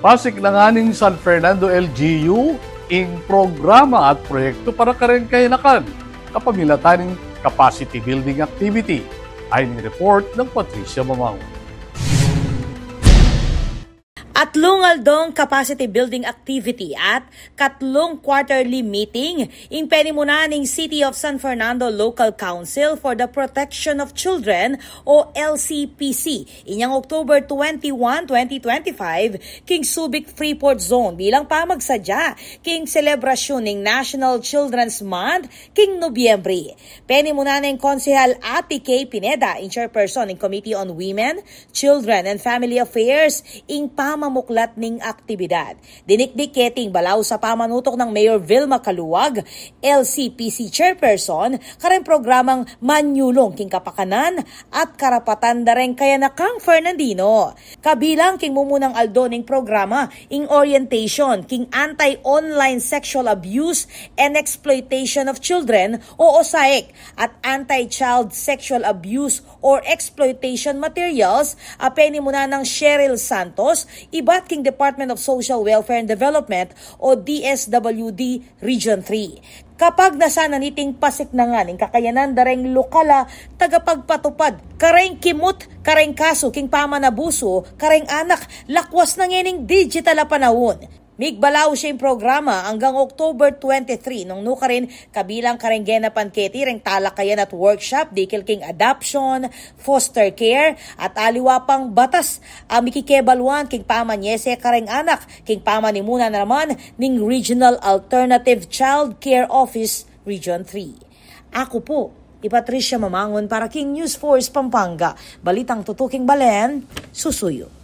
Pasik na nga ning San Fernando LGU ing programa at proyekto para karen kahinakan kapamilataning capacity building activity. Ayon ng report ng Patricia Mamao. Atlong aldong capacity building activity at katlong quarterly meeting ing penimunaning City of San Fernando Local Council for the Protection of Children o LCPC inyang October 21, 2025 king Subic Freeport Zone bilang pamagsadya king selebrasyon ng National Children's Month king Nobyembre. Penimunaning Konsehal Ate Kay Pineda, in chairperson ng Committee on Women, Children and Family Affairs ing muklat ning aktibidad. Dinikdiketing balaw sa pamanutok ng Mayor Vilma Caluwag, LCPC Chairperson, karang programang Manyulong king kapakanan at karapatan dareng kayanakang Fernandino. Kabilang king mumunang aldo ning programa ing orientation king anti-online sexual abuse and exploitation of children o OSAEC at anti-child sexual abuse or exploitation materials apeni muna ng Cheryl Santos, ibat king Department of Social Welfare and Development o DSWD Region 3. Kapag nasana niting pasik na nga ning kakayanan dareng lokala tagapagpatupad, kareng kimut, kareng kaso king pamanabuso, kareng anak, lakwas na ngening digital a panahon. Migbalaw siya yung programa hanggang October 23 nung nukarin kabilang karenggena panketi reng talakayan at workshop dikil king adoption, foster care at aliwa pang batas mikikebaluan king pamanyese kareng anak king pamanimuna na naman ning Regional Alternative Child Care Office Region 3. Ako po, Patricia Mamangon para King News Force Pampanga. Balitang tutuking Balen, susuyo.